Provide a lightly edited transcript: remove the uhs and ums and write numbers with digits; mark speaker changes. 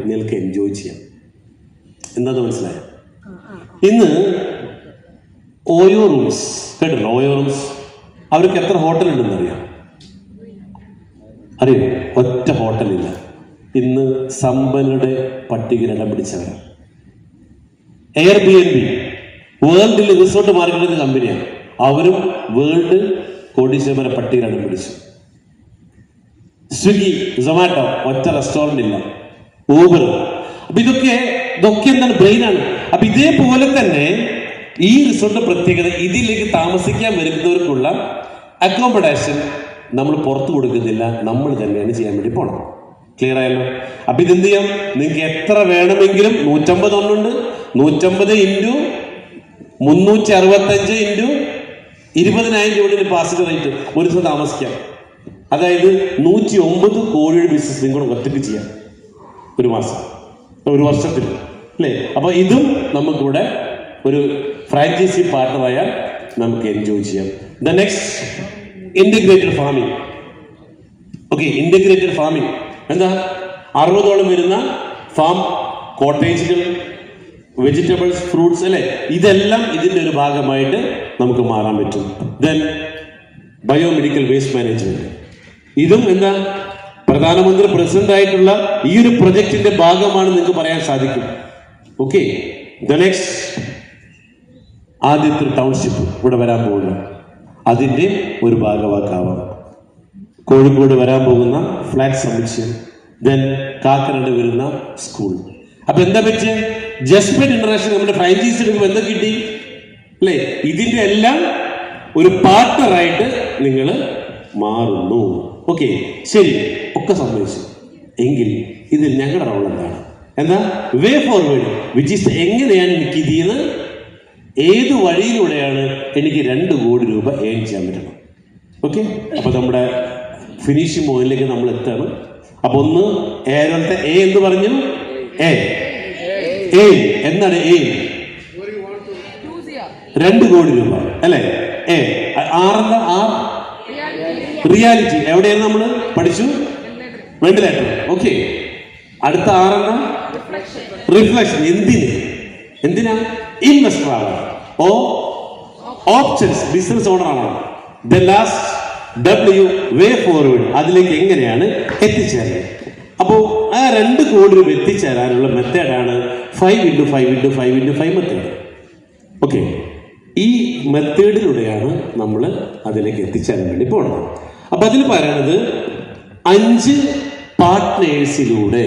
Speaker 1: നിങ്ങൾക്ക് എൻജോയ് ചെയ്യാം. എന്താന്ന് മനസ്സിലായോ? ഇന്ന് ഓയോ റൂംസ് കേട്ടില്ല? ഓയോ റൂംസ് അവർക്ക് എത്ര ഹോട്ടൽ ഉണ്ടെന്ന് അറിയാം? അറിയോ? ഒറ്റ ഹോട്ടലില്ല. ഇന്ന് സമ്പന്നരുടെ പട്ടികയിൽ ഇടം പിടിച്ചവരാണ്. എയർബിഎൻബി വേൾഡിൽ റിസോർട്ട് മാർക്കറ്റ് കമ്പനിയാണ്. അവരും വേൾഡ് കോടീശ്വരന്മാരെ പട്ടികയിൽ ഇടം പിടിച്ചു. സ്വിഗ്ഗി, സൊമാറ്റോ ഒറ്റ റെസ്റ്റോറന്റ് ഇല്ല. ഊബർ. അപ്പൊ ഇതൊക്കെ എന്താണ്? ബ്രെയിനാണ്. അപ്പൊ ഇതേപോലെ തന്നെ ഈ റിസോർട്ട് പ്രത്യേകത, ഇതിലേക്ക് താമസിക്കാൻ വരുന്നവർക്കുള്ള അക്കോമഡേഷൻ നമ്മൾ പുറത്തു കൊടുക്കുന്നില്ല, നമ്മൾ തന്നെയാണ് ചെയ്യാൻ വേണ്ടി പോകണം. ക്ലിയർ ആയല്ലോ? അപ്പൊ ഇതെന്ത് ചെയ്യാം? നിങ്ങൾക്ക് എത്ര വേണമെങ്കിലും 150 ഒന്നുണ്ട്, 150 ഇൻറ്റു 365 ഇൻറ്റു 20,000 രൂപയുടെ പാസഞ്ചർ റേറ്റ് ഒരു ദിവസം താമസിക്കാം. അതായത് 109 കോടിയുടെ ബിസിനസ് നിങ്ങൾ ഒറ്റയ്ക്ക് ചെയ്യാം ഒരു മാസം, ഒരു വർഷത്തിൽ, അല്ലേ? അപ്പൊ ഇതും നമുക്കിവിടെ ഒരു ഫ്രാഞ്ചൈസി പാർട്ണറായാൽ നമുക്ക് എൻജോയ് ചെയ്യാം. The next integrated farming. Okay, integrated farming എന്താ? 60ഓളം വരുന്ന ഫാം കോട്ടേജുകൾ, വെജിറ്റബിൾസ്, ഫ്രൂട്ട്സ്, അല്ലെ? ഇതെല്ലാം ഇതിന്റെ ഒരു ഭാഗമായിട്ട് നമുക്ക് മാറാൻ പറ്റും. Then biomedical waste management. ഇതും എന്താ? പ്രധാനമന്ത്രി പ്രസിഡന്റ് ആയിട്ടുള്ള ഈ ഒരു പ്രൊജക്ടിന്റെ ഭാഗമാണ് നിങ്ങൾക്ക് പറയാൻ സാധിക്കും. ഓക്കെ, ദ നെക്സ്റ്റ് ആദ്യത്തെ ടൗൺഷിപ്പ് ഇവിടെ വരാൻ പോകുന്നു, അതിന്റെ ഒരു ഭാഗവാക്കാവാം. കോഴിക്കോട് വരാൻ പോകുന്ന ഫ്ലാറ്റ് സമുച്ചയം, ദെൻ കാക്കനാട് വരുന്ന സ്കൂൾ. അപ്പൊ എന്താ പറ്റിയ? ജസ്മെന്റ് ഇന്റർനാഷണൽ നമ്മുടെ ഫ്രാഞ്ചൈസി എടുക്കുമ്പോൾ എന്താ കിട്ടി, അല്ലേ? ഇതിന്റെ എല്ലാം ഒരു പാർട്ണറായിട്ട് നിങ്ങൾ മാറുന്നു. ഓക്കെ, ശരി, ഒക്കെ സംഭവിച്ചു. എങ്കിൽ ഇതിൽ ഞങ്ങളുടെ റോൾ എന്താണ്? എന്താ? വേ ഫോർവേഡ്, വിച്ച് ഈസ് എങ്ങനെയാണ് എനിക്ക് ഇതിന്ന് ഏത് വഴിയിലൂടെയാണ് എനിക്ക് 2 കോടി രൂപ ഏൺ ചെയ്യാൻ പറ്റണം. ഓക്കെ, അപ്പൊ നമ്മുടെ ഫിനിഷിംഗ് പോയിന്റിലേക്ക് നമ്മൾ എത്താണ്. അപ്പൊ ഒന്ന് ഏഴത്തെ എ എന്ന് പറഞ്ഞു. എ എന്താണ്? 2 കോടി രൂപ, അല്ലെ? ആറെന്താ? റിയാലിറ്റി. എവിടെയാണ് നമ്മൾ പഠിച്ചു? വെന്റിലേറ്റർ. ഓക്കെ, അടുത്ത ആറെന്താ? റിഫ്ലക്ഷൻ. എന്തിനാ? ഇൻവെസ്റ്റർ ആവാം, ഓപ്ഷൻസ്, ബിസിനസ് ഓണർ ആവാം. The last W, way forward, അതിലേക്ക് എങ്ങനെയാണ് എത്തിച്ചേരുന്നത്. അപ്പോൾ ആ 2 കോടി രൂപ എത്തിച്ചേരാനുള്ള മെത്തേഡാണ് 5x5x5x5 മെത്തേഡ്. ഓക്കെ, ഈ മെത്തേഡിലൂടെയാണ് നമ്മൾ അതിലേക്ക് എത്തിച്ചേരാൻ വേണ്ടി പോകുന്നത്. അപ്പൊ അതിൽ പറയുന്നത് 5 പാർട്ട്നേഴ്സിലൂടെ